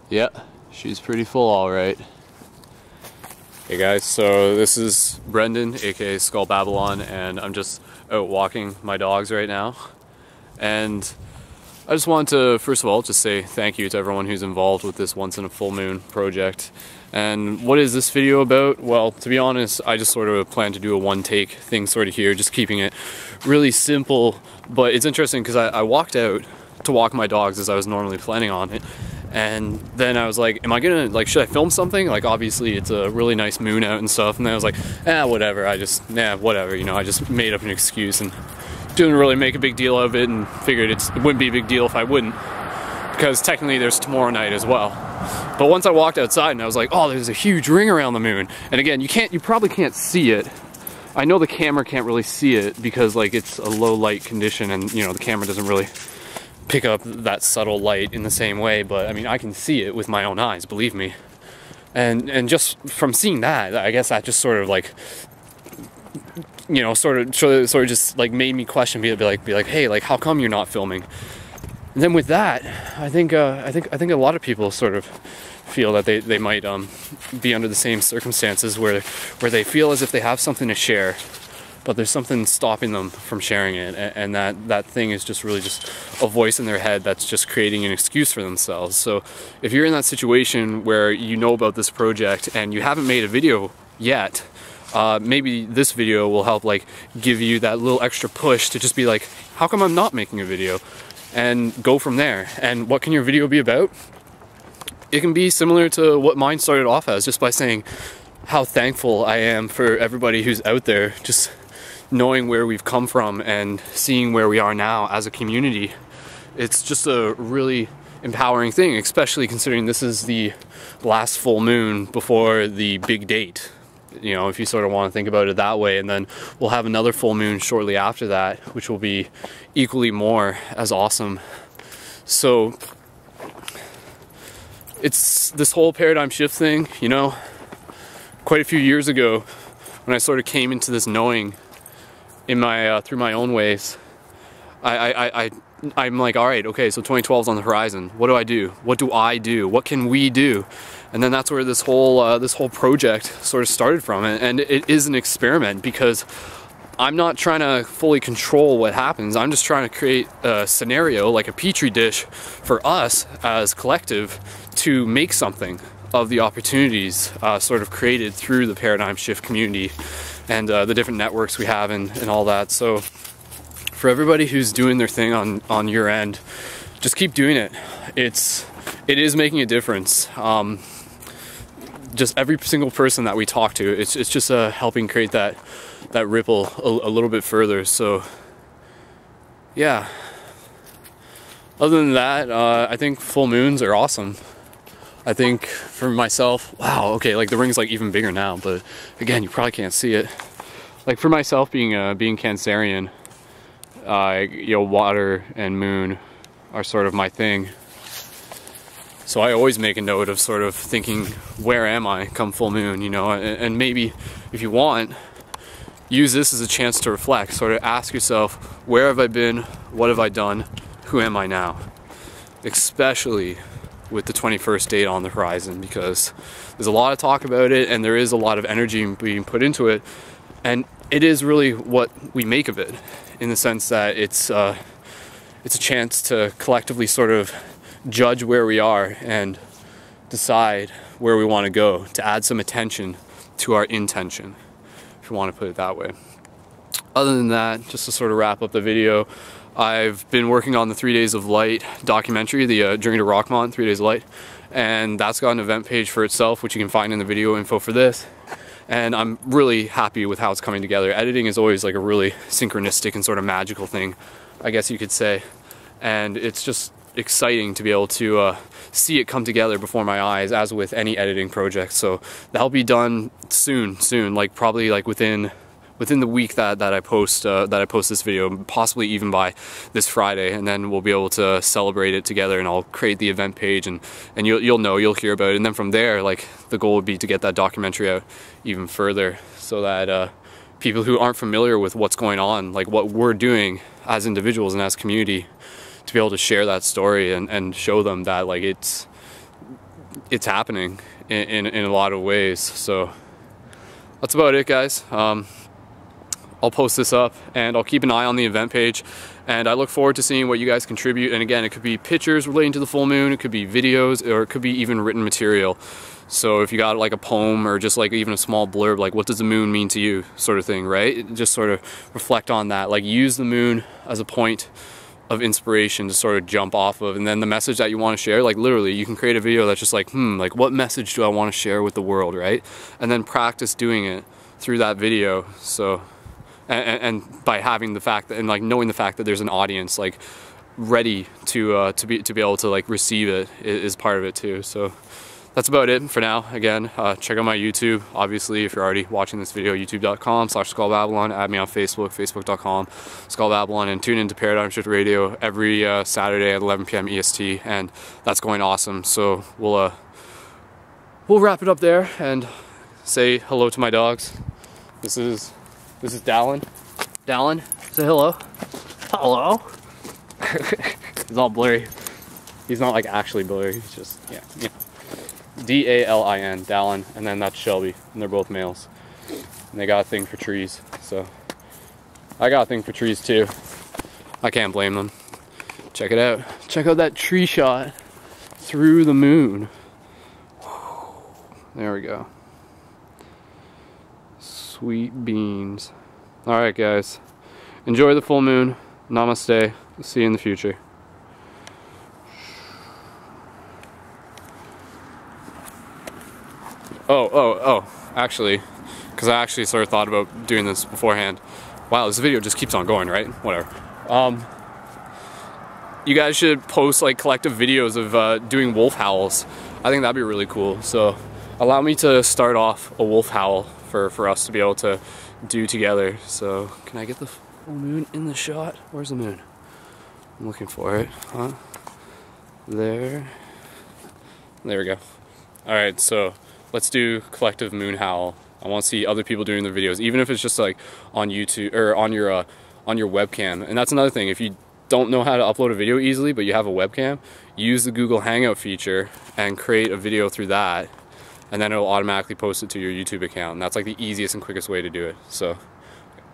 Yeah, she's pretty full all right. Hey guys, so this is Brendan, aka Skull Babylon, and I'm just out walking my dogs right now. And I just want to, first of all, just say thank you to everyone who's involved with this once in a full moon project. And what is this video about? Well, to be honest, I just sort of plan to do a one-take thing sort of here, just keeping it really simple. But it's interesting because I walked out to walk my dogs as I was normally planning on it. And then I was like, am I gonna, like, should I film something? Like, obviously it's a really nice moon out and stuff. And then I was like, whatever. Whatever, you know, I just made up an excuse and didn't really make a big deal of it, and figured it wouldn't be a big deal if I wouldn't, because technically there's tomorrow night as well. But once I walked outside and I was like, oh, there's a huge ring around the moon. And again, you probably can't see it. I know the camera can't really see it because, like, it's a low light condition, and, you know, the camera doesn't really pick up that subtle light in the same way, but I mean, I can see it with my own eyes, believe me. And just from seeing that, I guess that just sort of, like, you know, sort of just, like, made me question, be like, hey, like, how come you're not filming? And then with that, I think a lot of people sort of feel that they might be under the same circumstances where they feel as if they have something to share, but there's something stopping them from sharing it, and that thing is just really just a voice in their head that's just creating an excuse for themselves. So if you're in that situation where you know about this project and you haven't made a video yet, maybe this video will help, like, give you that little extra push to just be like, how come I'm not making a video? And go from there. And what can your video be about? It can be similar to what mine started off as, just by saying how thankful I am for everybody who's out there, just knowing where we've come from and seeing where we are now as a community. It's just a really empowering thing, especially considering this is the last full moon before the big date. You know, if you sort of want to think about it that way, and then we'll have another full moon shortly after that, which will be equally more as awesome. So it's this whole paradigm shift thing, you know, quite a few years ago when I sort of came into this knowing in my through my own ways, I'm like, all right, okay, so 2012 is on the horizon. What do I do? What do I do? What can we do? And then that's where this whole project sort of started from. And it is an experiment, because I'm not trying to fully control what happens. I'm just trying to create a scenario, like a petri dish, for us as collective to make something of the opportunities sort of created through the Paradigm Shift community and the different networks we have and all that. So for everybody who's doing their thing on your end, just keep doing it. It is making a difference. Just every single person that we talk to, it's just helping create that ripple a little bit further. So yeah, other than that, I think full moons are awesome. I think for myself, wow, okay, like the ring's like even bigger now, but again, you probably can't see it. Like for myself, being Cancerian, you know, water and moon are sort of my thing. So I always make a note of sort of thinking, where am I come full moon, you know? And maybe if you want, use this as a chance to reflect, sort of ask yourself, where have I been? What have I done? Who am I now? Especially with the 21st date on the horizon, because there's a lot of talk about it and there is a lot of energy being put into it, and it is really what we make of it, in the sense that it's a chance to collectively sort of judge where we are and decide where we want to go, to add some attention to our intention, if you want to put it that way. Other than that, just to sort of wrap up the video, I've been working on the 3 Days of Light documentary, the Journey to Rockmont, 3 Days of Light, and that's got an event page for itself, which you can find in the video info for this. And I'm really happy with how it's coming together. Editing is always like a really synchronistic and sort of magical thing, I guess you could say. And it's just exciting to be able to see it come together before my eyes, as with any editing project. So that'll be done soon, like probably like within the week that I post this video, possibly even by this Friday, and then we'll be able to celebrate it together, and I'll create the event page, and you'll hear about it. And then from there, like, the goal would be to get that documentary out even further, so that people who aren't familiar with what's going on, like what we're doing as individuals and as community, to be able to share that story and show them that, like, it's happening in a lot of ways. So that's about it, guys. I'll post this up and I'll keep an eye on the event page, and I look forward to seeing what you guys contribute. And again, it could be pictures relating to the full moon, it could be videos, or it could be even written material. So if you got like a poem or just like even a small blurb, like what does the moon mean to you, sort of thing, right? Just sort of reflect on that, like use the moon as a point of inspiration to sort of jump off of, and then the message that you want to share, like literally you can create a video that's just like, like what message do I want to share with the world, right? And then practice doing it through that video. So and by having the fact that, and like knowing the fact that there's an audience like ready to be able to like receive it is part of it too. So that's about it for now. Again, check out my YouTube. Obviously, if you're already watching this video, youtube.com/SkullBabylon. Add me on Facebook, facebook.com/SkullBabylon, and tune into Paradigm Shift Radio every Saturday at 11 p.m. EST, and that's going awesome. So we'll wrap it up there and say hello to my dogs. This is Dallin. Dallin, say hello. Hello. He's all blurry. He's not like actually blurry. He's just yeah. D-A-L-I-N, Dallin, and then that's Shelby, and they're both males. And they got a thing for trees, so I got a thing for trees too. I can't blame them. Check it out. Check out that tree shot through the moon. There we go. Sweet beans. Alright guys, enjoy the full moon. Namaste. See you in the future. Oh, actually, because I actually sort of thought about doing this beforehand. Wow, this video just keeps on going, right? Whatever. You guys should post like collective videos of doing wolf howls. I think that'd be really cool. So allow me to start off a wolf howl for us to be able to do together. So can I get the full moon in the shot? Where's the moon? I'm looking for it. Huh? There we go. Alright, so let's do collective moon howl. I want to see other people doing their videos, even if it's just like on YouTube or on your webcam. And that's another thing. If you don't know how to upload a video easily, but you have a webcam, use the Google Hangout feature and create a video through that, and then it'll automatically post it to your YouTube account. And that's like the easiest and quickest way to do it. So, all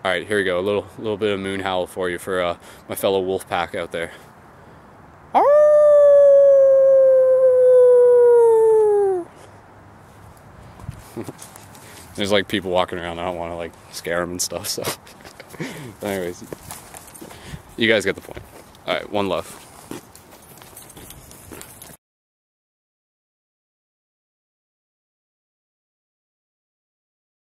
right, here we go. A little bit of moon howl for you for my fellow wolf pack out there. There's like people walking around. I don't want to like scare them and stuff. So, anyways, you guys get the point. All right, one love.